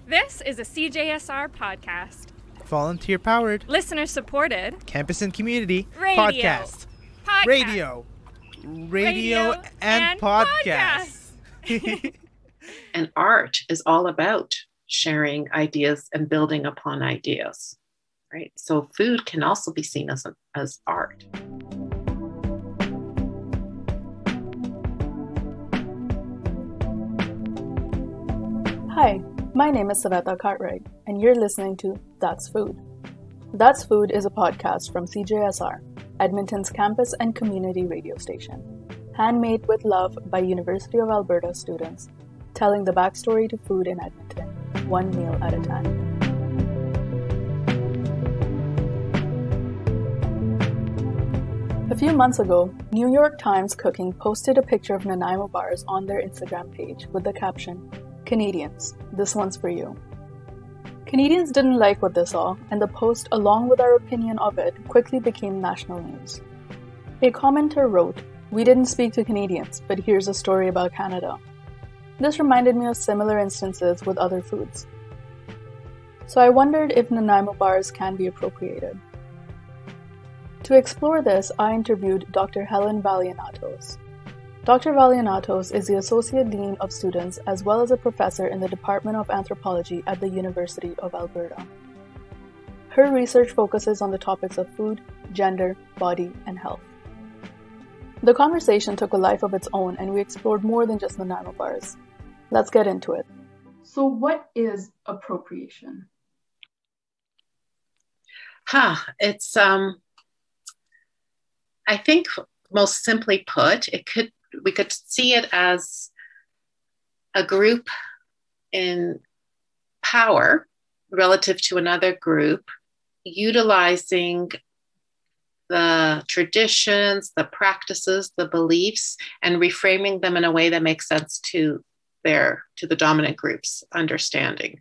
This is a CJSR podcast. Volunteer powered. Listener supported. Campus and community. Radio. Podcast. Radio and podcast. And art is all about sharing ideas and building upon ideas, right? So food can also be seen as art. Hi, my name is Saveta Cartwright, and you're listening to That's Food. That's Food is a podcast from CJSR, Edmonton's campus and community radio station, handmade with love by University of Alberta students, telling the backstory to food in Edmonton, one meal at a time. A few months ago, New York Times Cooking posted a picture of Nanaimo bars on their Instagram page with the caption, "Canadians, this one's for you." Canadians didn't like what they saw, and the post, along with our opinion of it, quickly became national news. A commenter wrote, "We didn't speak to Canadians, but here's a story about Canada." This reminded me of similar instances with other foods. So I wondered if Nanaimo bars can be appropriated. To explore this, I interviewed Dr. Helen Vallianatos. Dr. Vallianatos is the Associate Dean of Students as well as a professor in the Department of Anthropology at the University of Alberta. Her research focuses on the topics of food, gender, body, and health. The conversation took a life of its own, and we explored more than just Nanaimo bars. Let's get into it. So what is appropriation? It's, I think most simply put, we could see it as a group in power relative to another group, utilizing the traditions, the practices, the beliefs, and reframing them in a way that makes sense to the dominant group's understanding,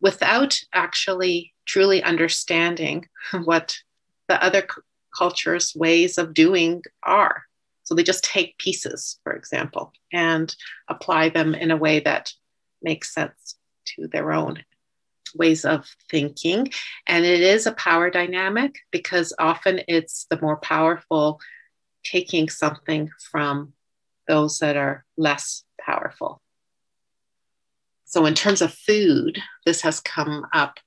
without actually truly understanding what the other culture's ways of doing are. So they just take pieces, for example, and apply them in a way that makes sense to their own ways of thinking. And it is a power dynamic because often it's the more powerful taking something from those that are less powerful. So in terms of food, this has come up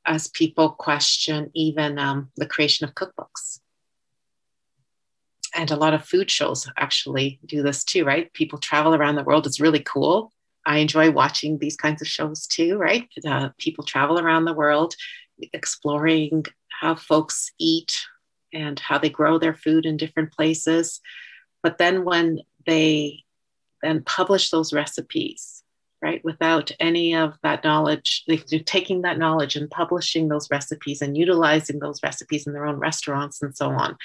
as people question even the creation of cookbooks. And a lot of food shows actually do this too, right? People travel around the world. It's really cool. I enjoy watching these kinds of shows too, right? People travel around the world exploring how folks eat and how they grow their food in different places. But then when they then publish those recipes, right, without any of that knowledge, they're taking that knowledge and publishing those recipes and utilizing those recipes in their own restaurants and so on,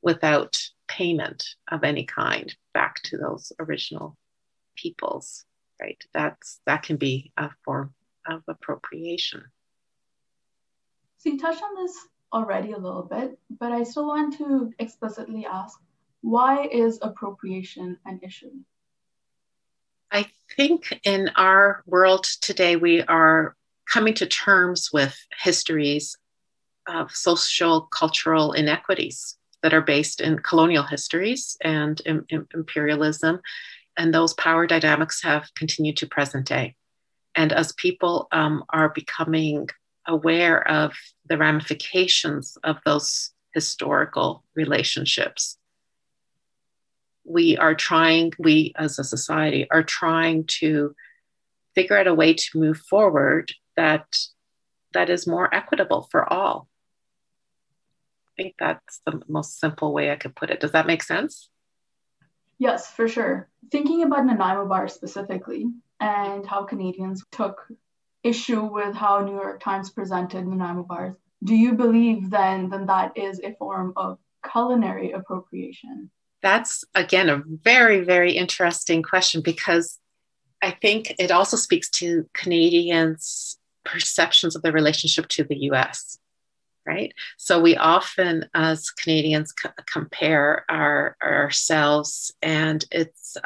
without payment of any kind back to those original peoples, right? That can be a form of appropriation. So you touched on this already a little bit, but I still want to explicitly ask, why is appropriation an issue? I think in our world today, we are coming to terms with histories of social cultural inequities that are based in colonial histories and imperialism. And those power dynamics have continued to present day. And as people are becoming aware of the ramifications of those historical relationships, we as a society are trying to figure out a way to move forward that is more equitable for all. I think that's the most simple way I could put it. Does that make sense? Yes, for sure. Thinking about Nanaimo Bar specifically and how Canadians took issue with how New York Times presented Nanaimo bars, do you believe then that is a form of culinary appropriation? That's, again, a very, very interesting question, because I think it also speaks to Canadians' perceptions of the relationship to the US, right? So we often, as Canadians, compare ourselves, and it's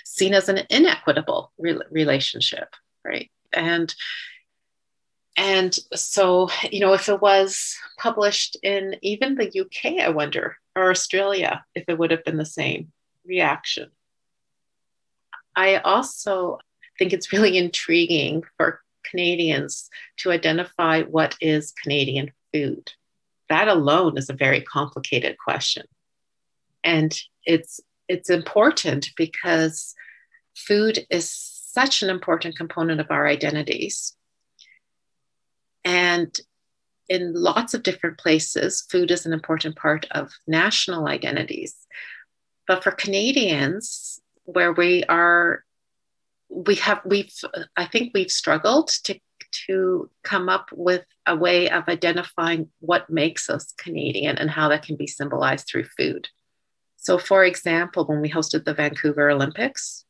seen as an inequitable relationship, right? And so, if it was published in even the UK, I wonder, or Australia, if it would have been the same reaction. I also think it's really intriguing for Canadians to identify what is Canadian food. That alone is a very complicated question. And it's important because food is such an important component of our identities. And in lots of different places, food is an important part of national identities. But for Canadians, where I think we've struggled to come up with a way of identifying what makes us Canadian and how that can be symbolized through food. So, for example, when we hosted the Vancouver Olympics,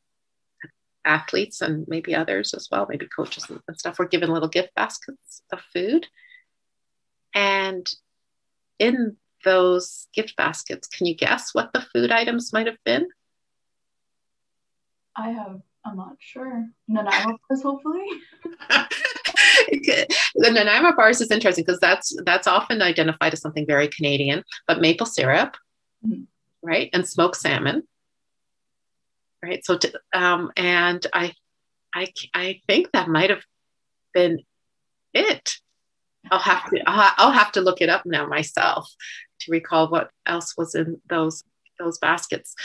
athletes and maybe others as well, maybe coaches and stuff, were given little gift baskets of food. And in those gift baskets, can you guess what the food items might have been? I'm not sure. Nanaimo bars, hopefully. The Nanaimo bars is interesting because that's often identified as something very Canadian, but maple syrup, right, and smoked salmon, right. So, and I think that might have been it. I'll have to look it up now myself to recall what else was in those baskets.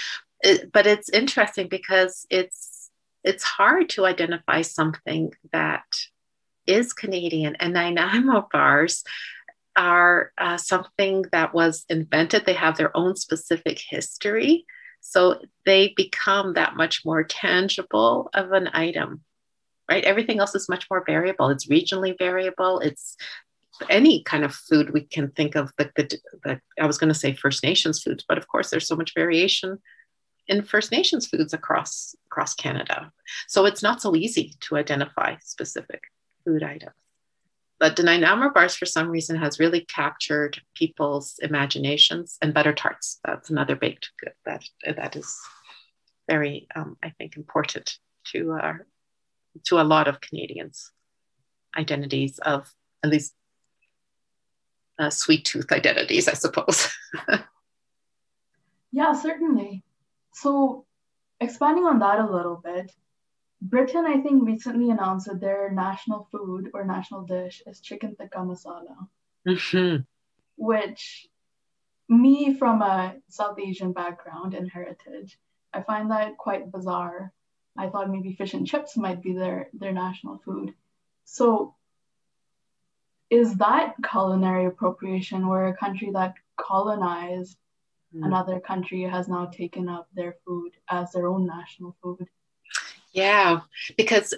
But it's interesting because it's hard to identify something that is Canadian, and Nanaimo bars are something that was invented. They have their own specific history, so they become that much more tangible of an item, right? Everything else is much more variable. It's regionally variable. It's any kind of food we can think of. I was going to say First Nations foods, but of course there's so much variation in First Nations foods across Canada. So it's not so easy to identify specific food items. But the Nanaimo bars, for some reason, has really captured people's imaginations. And butter tarts, that's another baked good that is very, I think, important to a lot of Canadians' identities of at least sweet tooth identities, I suppose. Yeah, certainly. So expanding on that a little bit, Britain, I think, recently announced that their national food or national dish is chicken tikka masala, which me, from a South Asian background and heritage, I find that quite bizarre. I thought maybe fish and chips might be their national food. So is that culinary appropriation, where a country that colonized another country has now taken up their food as their own national food? Yeah, because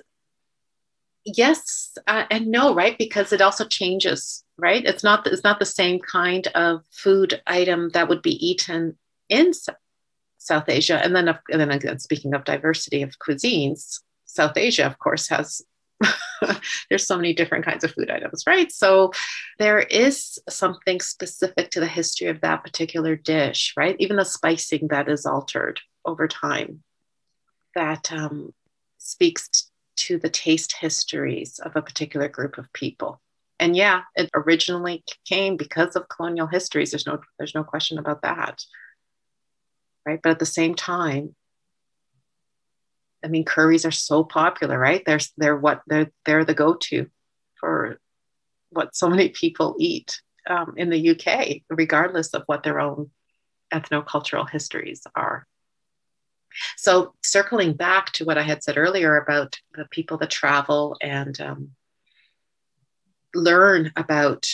yes and no, right? Because it also changes, right? It's not the same kind of food item that would be eaten in South Asia. And then again, speaking of diversity of cuisines, South Asia, of course, has there's so many different kinds of food items, right? So there is something specific to the history of that particular dish, right? Even the spicing that is altered over time, that speaks to the taste histories of a particular group of people. And yeah, it originally came because of colonial histories. There's no question about that, right? But at the same time, I mean, curries are so popular, right? They're the go-to for what so many people eat in the UK, regardless of what their own ethnocultural histories are. So circling back to what I had said earlier about the people that travel and learn about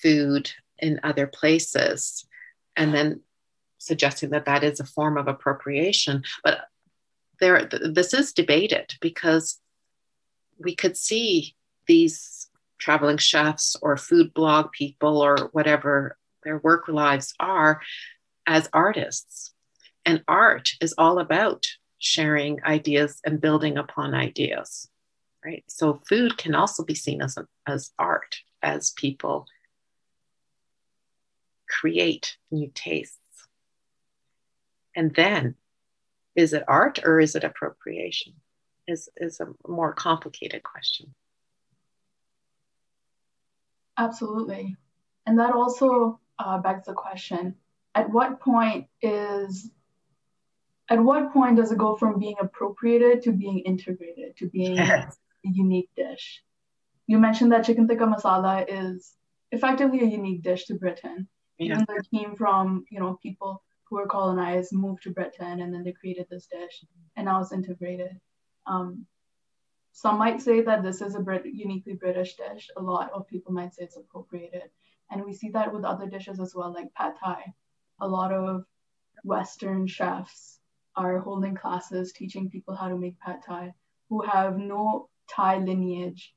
food in other places, and then suggesting that is a form of appropriation. But this is debated, because we could see these traveling chefs or food blog people or whatever their work lives are as artists. And art is all about sharing ideas and building upon ideas, right? So food can also be seen as art, as people create new tastes. And then, is it art or is it appropriation? Is a more complicated question. Absolutely. And that also begs the question, at what point does it go from being appropriated to being integrated, to being a unique dish? You mentioned that chicken tikka masala is effectively a unique dish to Britain. Yeah. Even though it came from, people who were colonized, moved to Britain, and then they created this dish, and now it's integrated. Some might say that this is a uniquely British dish. A lot of people might say it's appropriated. And we see that with other dishes as well, like pad thai. A lot of Western chefs are holding classes teaching people how to make pad thai who have no Thai lineage.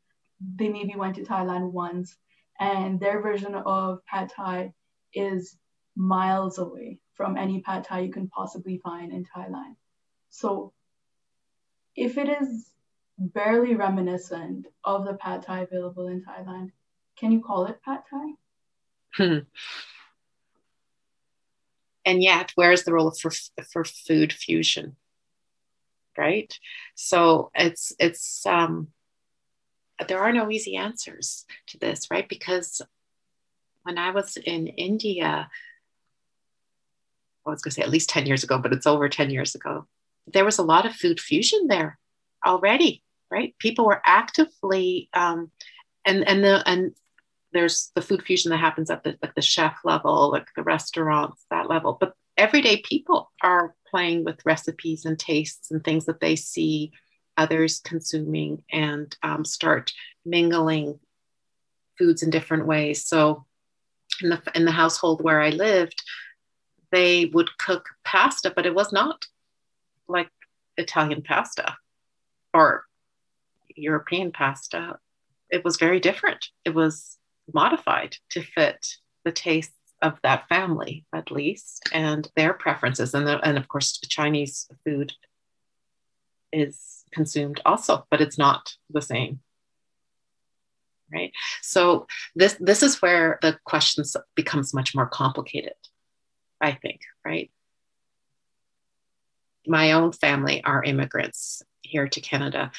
They maybe went to Thailand once, and their version of pad thai is miles away from any pad thai you can possibly find in Thailand. So if it is barely reminiscent of the pad thai available in Thailand, can you call it pad thai? And yet, where's the role for food fusion, right? So it's there are no easy answers to this, right? Because when I was in India, I was going to say at least 10 years ago, but it's over 10 years ago, there was a lot of food fusion there already, right? People were actively, and there's the food fusion that happens at the chef level, like the restaurants, that level. But everyday people are playing with recipes and tastes and things that they see others consuming, and start mingling foods in different ways. So in the household where I lived, they would cook pasta, but it was not like Italian pasta or European pasta. It was very different. It was modified to fit the tastes of that family, at least, and their preferences. And of course, Chinese food is consumed also, but it's not the same, right? So this is where the question becomes much more complicated, I think, right? My own family are immigrants here to Canada,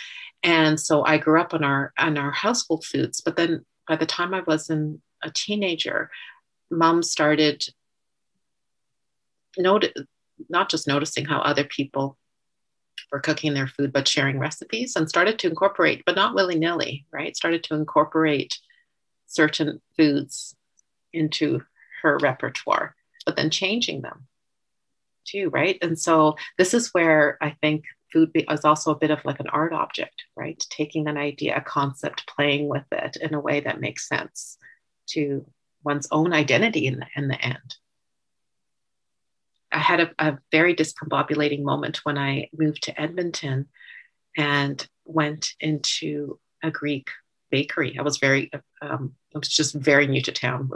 and so I grew up on our household foods. But then by the time I was a teenager, Mom started not just noticing how other people were cooking their food, but sharing recipes, and started to incorporate, but not willy-nilly, right? Started to incorporate certain foods into her repertoire, but then changing them too, right? And so this is where I think food is also a bit of like an art object, right? Taking an idea, a concept, playing with it in a way that makes sense to one's own identity in the end. I had a very discombobulating moment when I moved to Edmonton and went into a Greek bakery. I was just very new to town,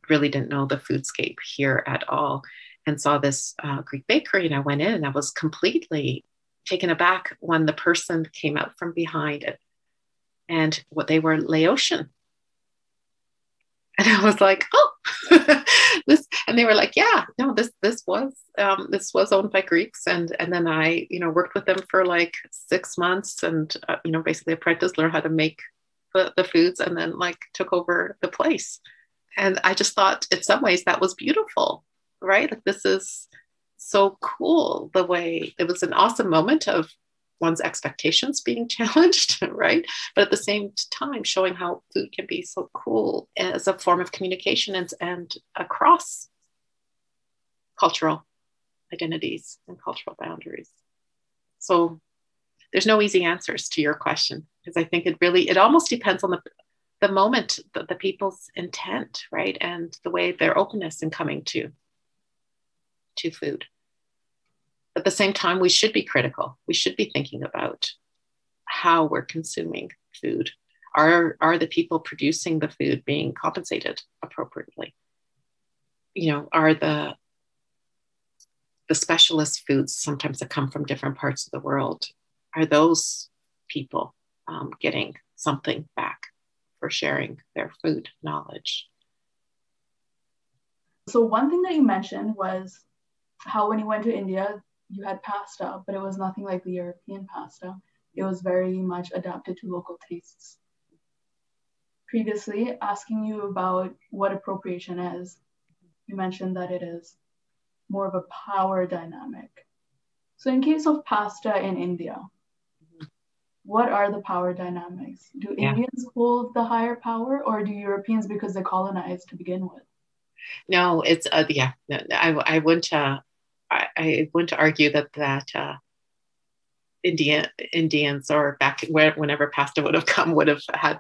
really didn't know the foodscape here at all, and saw this Greek bakery, and I went in and I was completely taken aback when the person came out from behind it, and what they were Laotian. And I was like, oh, and they were like, yeah, no, this was owned by Greeks. And then I, worked with them for like 6 months and, basically apprenticed, learned how to make the foods, and then like took over the place. And I just thought in some ways that was beautiful, right? Like this is so cool, the way it was an awesome moment of one's expectations being challenged, right? But at the same time, showing how food can be so cool as a form of communication and across cultural identities and cultural boundaries. So there's no easy answers to your question, because I think it almost depends on the moment, the people's intent, right? And the way their openness in coming to food. At the same time, we should be critical. We should be thinking about how we're consuming food. Are the people producing the food being compensated appropriately? Are the specialist foods sometimes that come from different parts of the world, are those people getting something back for sharing their food knowledge? So one thing that you mentioned was how when you went to India, you had pasta, but it was nothing like the European pasta. It was very much adapted to local tastes. previously asking you about what appropriation is. You mentioned that it is more of a power dynamic. So in case of pasta in India, what are the power dynamics? Do Indians hold the higher power, or do Europeans because they colonized to begin with? No, it's I wouldn't argue that Indians or back whenever pasta would have come would have had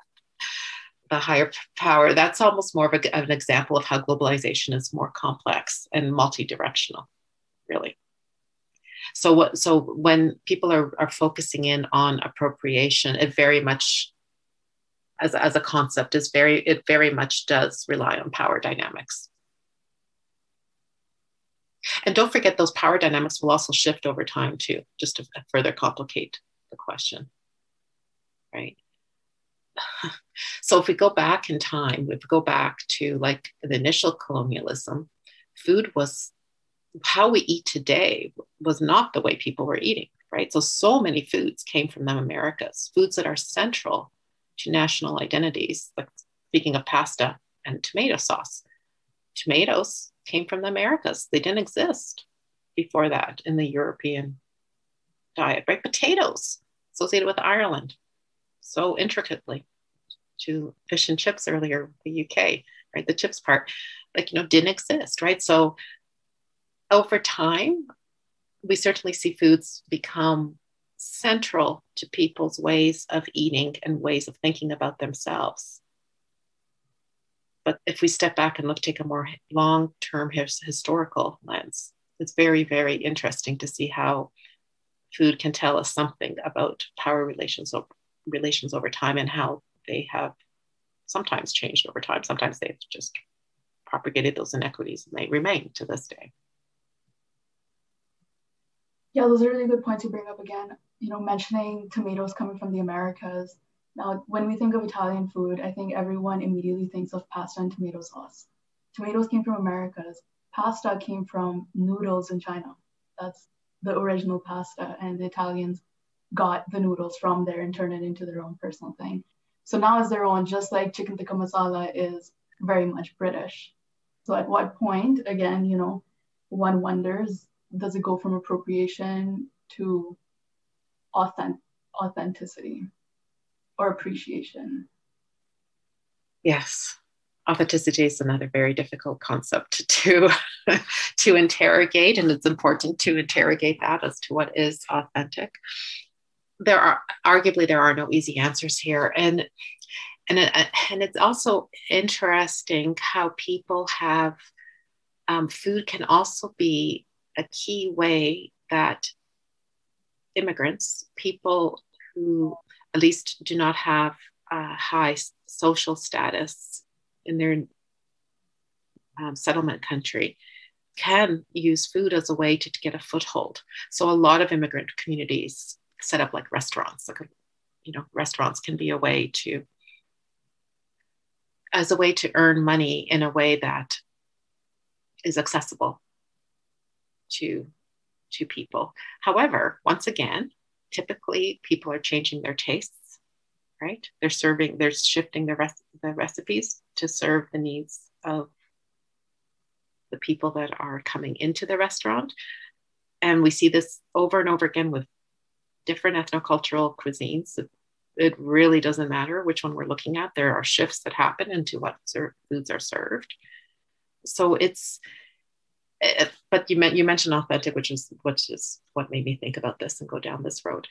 the higher power. That's almost more of an example of how globalization is more complex and multi-directional, really. So when people are focusing in on appropriation, it very much, as a concept, it very much does rely on power dynamics. And don't forget, those power dynamics will also shift over time too, just to further complicate the question, right? So if we go back in time, if we go back to like the initial colonialism, food was, how we eat today was not the way people were eating, right? So many foods came from the Americas, foods that are central to national identities. Like speaking of pasta and tomato sauce, tomatoes came from the Americas. They didn't exist before that in the European diet, right? Potatoes associated with Ireland so intricately, to fish and chips earlier, the UK, right? The chips part, didn't exist, right? So over time, we certainly see foods become central to people's ways of eating and ways of thinking about themselves. But if we step back and take a more long-term historical lens, it's very, very interesting to see how food can tell us something about power relations over time, and how they have sometimes changed over time. Sometimes they've just propagated those inequities, and they remain to this day. Yeah, those are really good points you bring up again. Mentioning tomatoes coming from the Americas. Now, when we think of Italian food, I think everyone immediately thinks of pasta and tomato sauce. Tomatoes came from Americas. Pasta came from noodles in China. That's the original pasta, and the Italians got the noodles from there and turned it into their own personal thing. So now it's their own, just like chicken tikka masala is very much British. So at what point, again, one wonders, does it go from appropriation to authenticity or appreciation? Yes. Authenticity is another very difficult concept to interrogate, and it's important to interrogate that as to what is authentic. There are no easy answers here, and it's also interesting how people have food can also be a key way that immigrants, people who at least do not have a high social status in their settlement country, can use food as a way to get a foothold. So a lot of immigrant communities set up like restaurants. Restaurants can be as a way to earn money in a way that is accessible to people. However, once again, typically people are changing their tastes, right? They're shifting the recipes to serve the needs of the people that are coming into the restaurant. And we see this over and over again with different ethnocultural cuisines. It really doesn't matter which one we're looking at. There are shifts that happen into what foods are served. So but you mentioned authentic, which is what made me think about this and go down this road.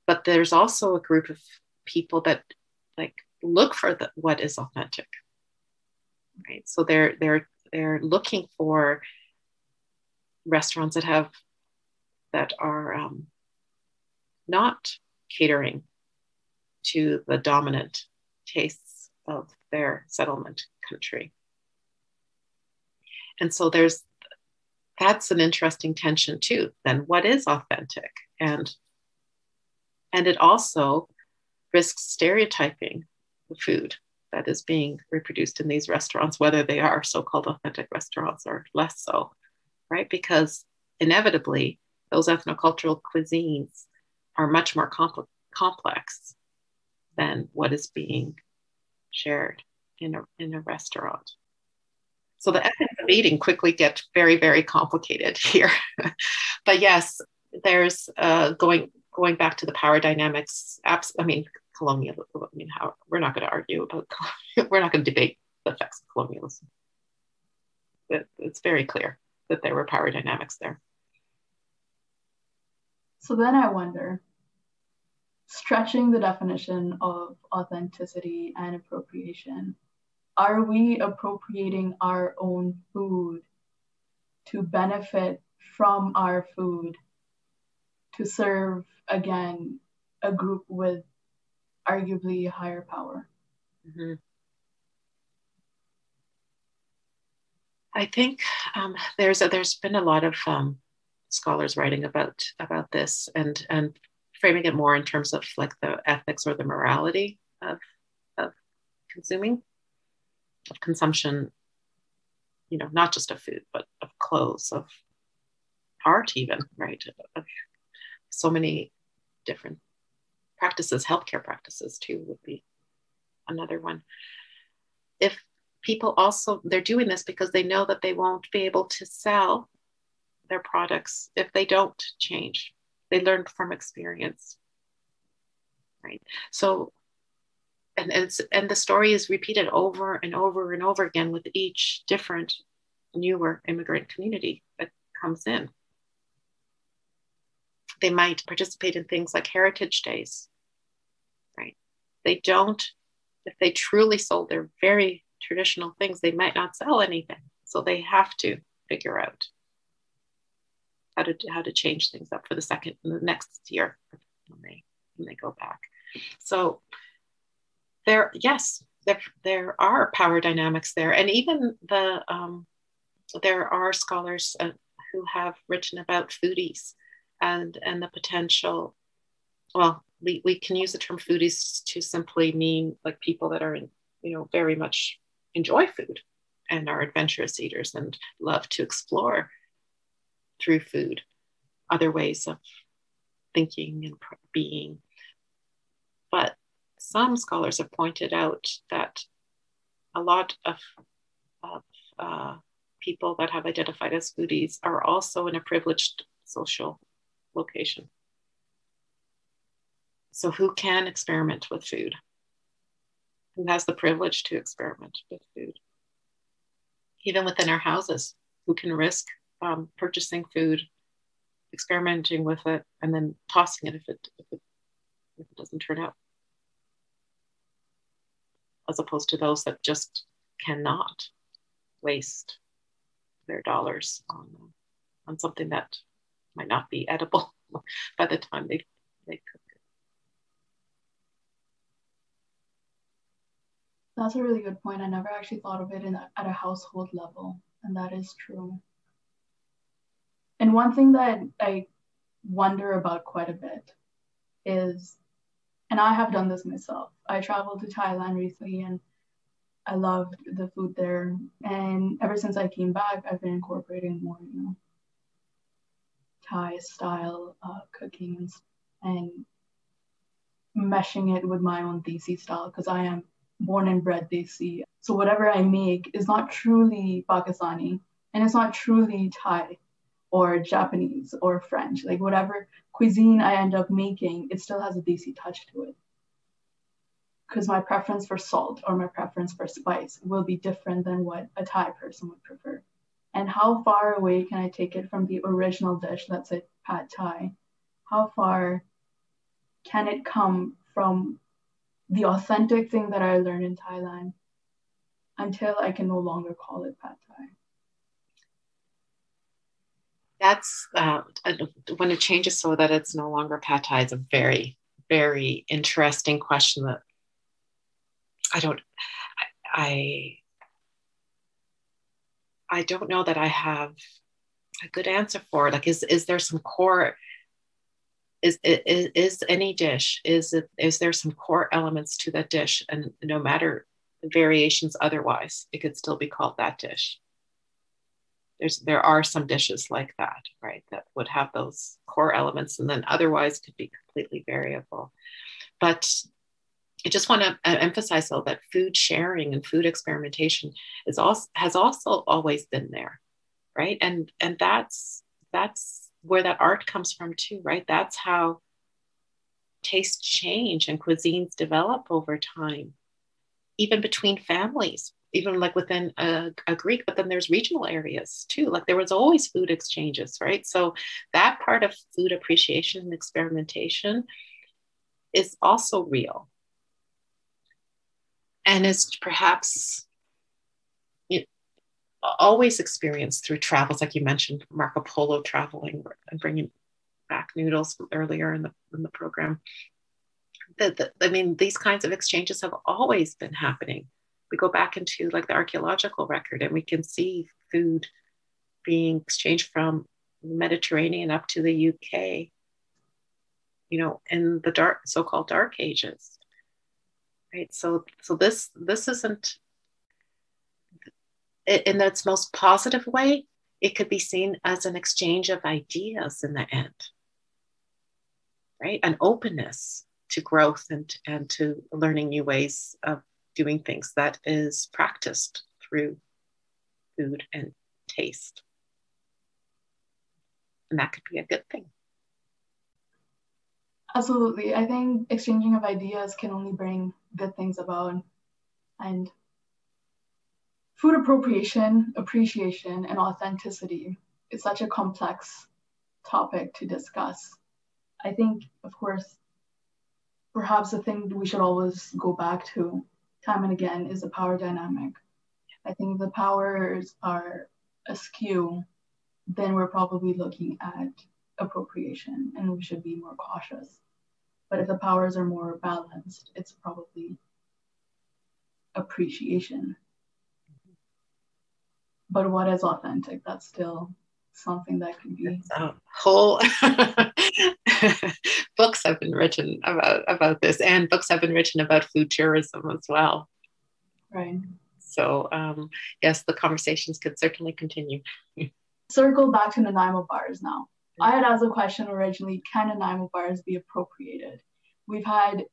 But there's also a group of people that look for what is authentic, right? So they're looking for restaurants that are not catering to the dominant tastes of their settlement country. And so that's an interesting tension too. Then what is authentic? And it also risks stereotyping the food that is being reproduced in these restaurants, whether they are so-called authentic restaurants or less so, right? Because inevitably, those ethnocultural cuisines are much more complex than what is being shared in a restaurant. So the ethics of eating quickly get very, very complicated here. But yes, there's going back to the power dynamics. Colonial. How we're not going to argue about. We're not going to debate the effects of colonialism. It's very clear that there were power dynamics there. So then I wonder, stretching the definition of authenticity and appropriation, are we appropriating our own food to benefit from our food to serve, again, a group with arguably higher power? Mm-hmm. I think there's been a lot of scholars writing about this and framing it more in terms of like the ethics or the morality of consuming, of consumption, not just of food, but of clothes, of art even, right? Of so many different practices, healthcare practices too would be another one. If people also, they're doing this because they know that they won't be able to sell their products if they don't change. They learn from experience, right? So, and the story is repeated over and over and over again with each different newer immigrant community that comes in. They might participate in things like heritage days, right? If they truly sold their very traditional things, they might not sell anything. So they have to figure out how to change things up for the next year when they go back. So there are power dynamics there, and even there are scholars who have written about foodies and the potential. Well, we can use the term foodies to simply mean like people that are very much enjoy food and are adventurous eaters and love to explore through food other ways of thinking and being. But some scholars have pointed out that a lot of people that have identified as foodies are also in a privileged social location. So who can experiment with food? Who has the privilege to experiment with food? Even within our houses, who can risk purchasing food, experimenting with it, and then tossing it if it doesn't turn out, as opposed to those that just cannot waste their dollars on something that might not be edible by the time they cook it. That's a really good point. I never actually thought of it at a household level, and that is true. And one thing that I wonder about quite a bit is, and I have done this myself, I traveled to Thailand recently and I loved the food there. And ever since I came back, I've been incorporating more, Thai style cooking and meshing it with my own Desi style, because I am born and bred Desi. So whatever I make is not truly Pakistani, and it's not truly Thai or Japanese or French. Like whatever cuisine I end up making, it still has a Desi touch to it. Because my preference for salt or my preference for spice will be different than what a Thai person would prefer. And how far away can I take it from the original dish, let's say pad Thai? How far can it come from the authentic thing that I learned in Thailand until I can no longer call it pad Thai? That's when it changes so that it's no longer pad Thai. It's a very, very interesting question that I don't know that I have a good answer for. Like, is there some core? Is any dish? Is there some core elements to that dish, and no matter the variations otherwise, it could still be called that dish? There are some dishes like that, right? That would have those core elements, and then otherwise could be completely variable. But I just want to emphasize, though, that food sharing and food experimentation has also always been there, right? And that's where that art comes from too, right? That's how tastes change and cuisines develop over time, even between families, even like within a Greek, but then there's regional areas too. Like there was always food exchanges, right? So that part of food appreciation and experimentation is also real. And is perhaps always experienced through travels, like you mentioned, Marco Polo traveling and bringing back noodles earlier in the program. I mean, these kinds of exchanges have always been happening. We go back into like the archaeological record and we can see food being exchanged from the Mediterranean up to the UK, in the so-called dark ages. Right. So this isn't, in its most positive way, it could be seen as an exchange of ideas in the end. Right. An openness to growth and to learning new ways of doing things that is practiced through food and taste. And that could be a good thing. Absolutely. I think exchanging of ideas can only bring good things about. And food appropriation, appreciation, and authenticity is such a complex topic to discuss. I think, of course, perhaps the thing we should always go back to time and again is the power dynamic. I think if the powers are askew, then we're probably looking at appropriation and we should be more cautious. But if the powers are more balanced, it's probably appreciation. But what is authentic? That's still something that could be. Whole books have been written about this, and books have been written about food tourism as well. Right. So yes, the conversations could certainly continue. Circle back to Nanaimo bars now. I had asked a question originally, can Nanaimo bars be appropriated? We've had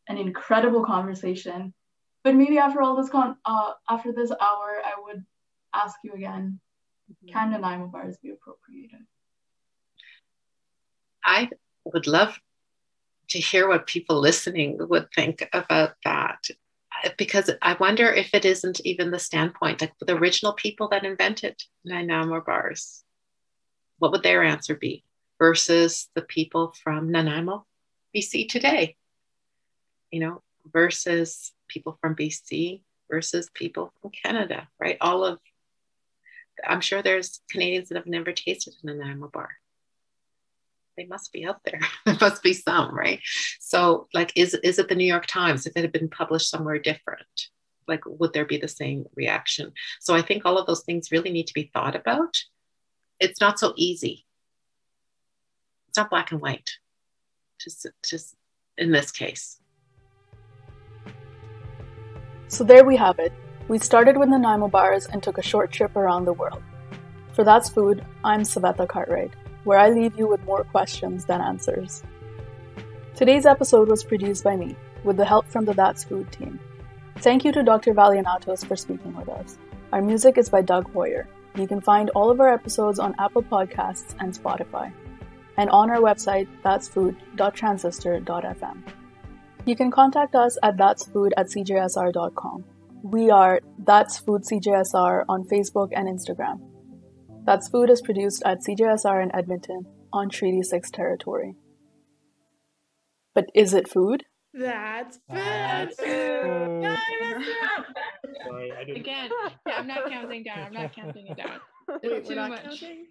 an incredible conversation, but maybe after all this after this hour, I would ask you again, can Nanaimo bars be appropriated? I would love to hear what people listening would think about that, because I wonder if it isn't even the standpoint, like the original people that invented Nanaimo bars, what would their answer be versus the people from Nanaimo, BC today, versus people from BC versus people from Canada, right? I'm sure there's Canadians that have never tasted a Nanaimo bar. They must be out there. There must be some, right? So like, is it the New York Times? If it had been published somewhere different, like, would there be the same reaction? So I think all of those things really need to be thought about. It's not so easy. It's not black and white, just in this case. So there we have it. We started with Nanaimo bars and took a short trip around the world. For That's Food, I'm Saveta Cartwright, where I leave you with more questions than answers. Today's episode was produced by me, with the help from the That's Food team. Thank you to Dr. Vallianatos for speaking with us. Our music is by Doug Hoyer. You can find all of our episodes on Apple Podcasts and Spotify, and on our website, that'sfood.transistor.fm. You can contact us at that'sfood@cjsr.com. We are That's Food CJSR on Facebook and Instagram. That's Food is produced at CJSR in Edmonton on Treaty 6 territory. But is it food? That's food. That's food. No, Sorry, I didn't. Again, yeah, I'm not counting down. I'm not counting it down. Wait, It's we're too not much. counting?